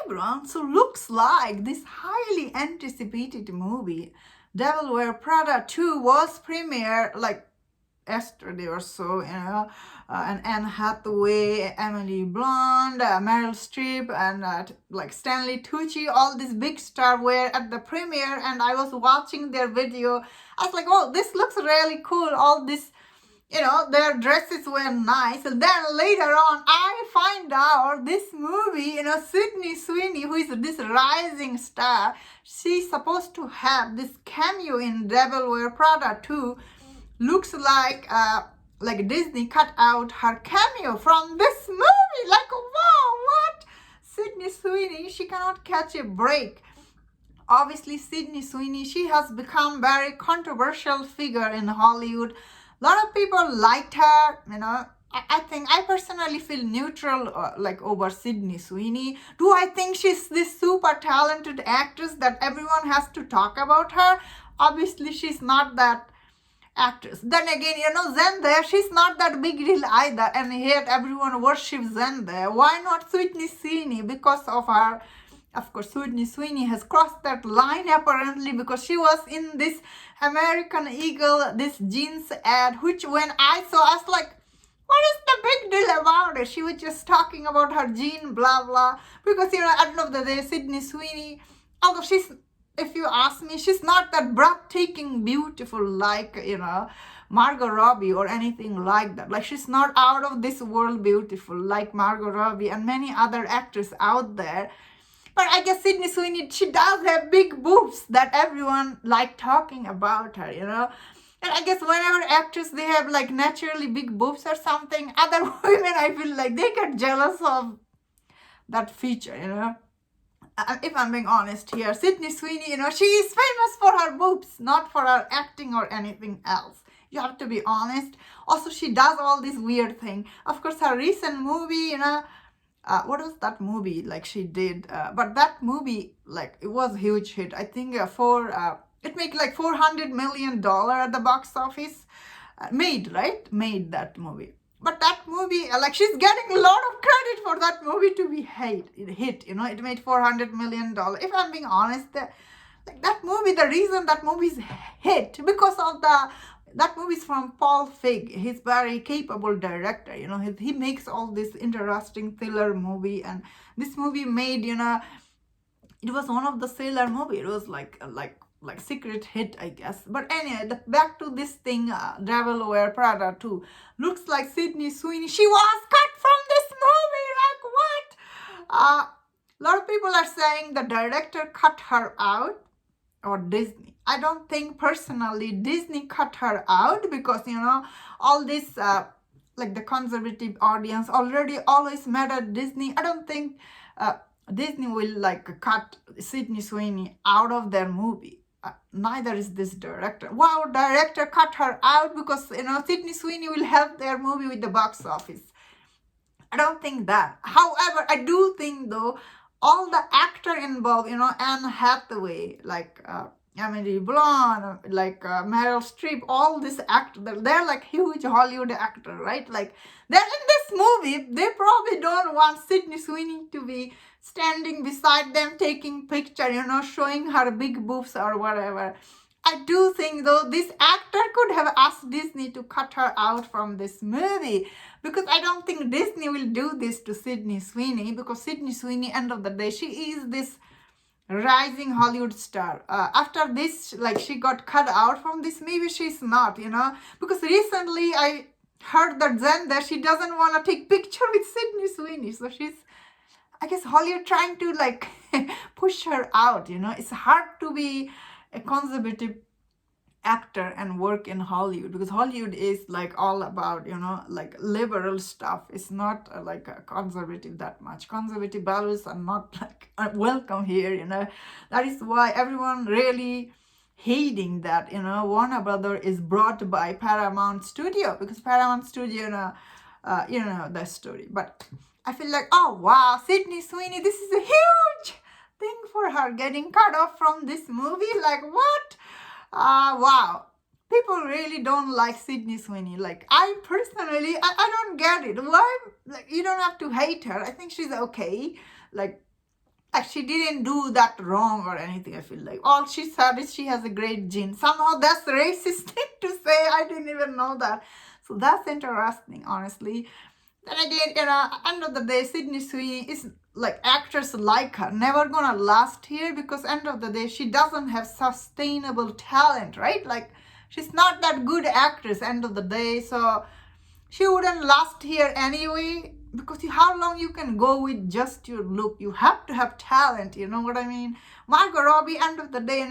background, so looks like this highly anticipated movie, Devil Wears Prada 2, was premiered like yesterday or so, and Anne Hathaway, Emily Blunt, Meryl Streep, and like Stanley Tucci, all these big stars were at the premiere, and I was watching their video. I was like, oh, this looks really cool. All this, their dresses were nice. And then later on, I find out this movie, Sydney Sweeney, who is this rising star, she's supposed to have this cameo in Devil Wears Prada 2. Looks like Disney cut out her cameo from this movie. Like, wow, what? Sydney Sweeney, she cannot catch a break. Obviously, Sydney Sweeney, she has become very controversial figure in Hollywood. A lot of people liked her, I think I personally feel neutral over Sydney Sweeney. Do I think she's this super talented actress that everyone has to talk about her? Obviously, she's not that actress. Then again, Zendaya, she's not that big deal either, and yet everyone worships Zendaya. Why not Sydney Sweeney? Because of her, of course, Sydney Sweeney has crossed that line apparently because she was in this American Eagle, this jeans ad, which when I saw, I was like, what is the big deal about it? She was just talking about her jean, blah, blah. Because, at the end of the day, Sydney Sweeney, although she's, if you ask me, she's not that breathtaking beautiful like, Margot Robbie or anything like that. Like, she's not out of this world beautiful like Margot Robbie and many other actors out there. But I guess Sydney Sweeney, she does have big boobs that everyone like talking about her, And I guess whenever actors, they have like naturally big boobs or something, other women, I feel like they get jealous of that feature, If I'm being honest here, Sydney Sweeney, she is famous for her boobs, not for her acting or anything else. You have to be honest. Also, she does all this weird thing. Of course, her recent movie, what was that movie like she did? But that movie, it was a huge hit. I think it made like $400 million at the box office. Made that movie. But that movie, she's getting a lot of credit for that movie to be hit. It made $400 million. If I'm being honest, that movie, the reason that movie is hit, because of that movie is from Paul Feig. He's very capable director, he makes all this interesting thriller movie, and this movie made, it was one of the thriller movie. It was like secret hit, I guess. But anyway, back to this thing, Devil Wears Prada 2. Looks like Sydney Sweeney, she was cut from this movie. Like, what? A lot of people are saying the director cut her out, or Disney. I don't think personally Disney cut her out, because, all this, the conservative audience already always mad at Disney. I don't think Disney will cut Sydney Sweeney out of their movie. Neither is this director. Wow, director cut her out because, Sydney Sweeney will help their movie with the box office. I don't think that. However, I do think, though, all the actor involved, Anne Hathaway, Emily Blunt, Meryl Streep, all these actors, they're like huge Hollywood actors, right? They're in this movie. They probably don't want Sydney Sweeney to be standing beside them taking picture, showing her big boobs or whatever. I do think, though, this actor could have asked Disney to cut her out from this movie, because I don't think Disney will do this to Sydney Sweeney, because Sydney Sweeney, end of the day, she is this rising Hollywood star. After this, she got cut out from this, maybe she's not, because recently I heard that Zendaya, she doesn't want to take picture with Sydney Sweeney, so she's, I guess, Hollywood trying to push her out. It's hard to be a conservative actor and work in Hollywood, because Hollywood is all about liberal stuff. It's not a conservative that much. Conservative values are not welcome here. That is why everyone really hating that Warner Brother is brought by Paramount Studio, because Paramount Studio the story. But I feel oh wow, Sydney Sweeney, this is a huge thing for her, getting cut off from this movie. What? Wow. People really don't like Sydney Sweeney. I personally, I don't get it. Why? You don't have to hate her. I think she's okay. Like, she didn't do that wrong or anything, I feel like. All she said is she has a great gene. Somehow that's racist thing to say. I didn't even know that. So that's interesting, honestly. Then again, end of the day, Sydney Sweeney is like, actors like her never gonna last here, because end of the day she doesn't have sustainable talent, right? Like, she's not that good actress end of the day, so she wouldn't last here anyway, because how long you can go with just your look? You have to have talent, you know what I mean? Margot Robbie, end of the day,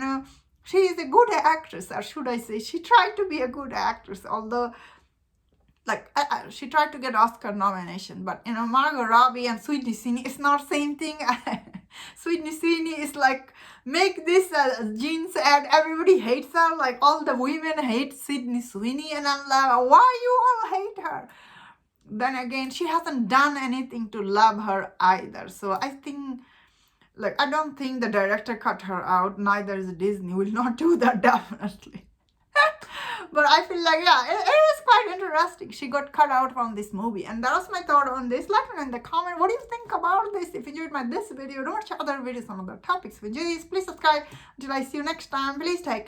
she is a good actress, or should I say she tried to be a good actress, although like she tried to get Oscar nomination, but Margot Robbie and Sydney Sweeney is not same thing. Sydney Sweeney is like, make this jeans ad, everybody hates her, like all the women hate Sydney Sweeney, and I'm like, why you all hate her? Then again, she hasn't done anything to love her either, so I think, like, I don't think the director cut her out, neither is Disney, will not do that, definitely. But I feel like, yeah, it was quite interesting. She got cut out from this movie. And that was my thought on this. Let me know in the comment, what do you think about this? If you enjoyed this video, don't watch other videos on other topics. If you enjoyed this, please subscribe. Until I see you next time, please take care.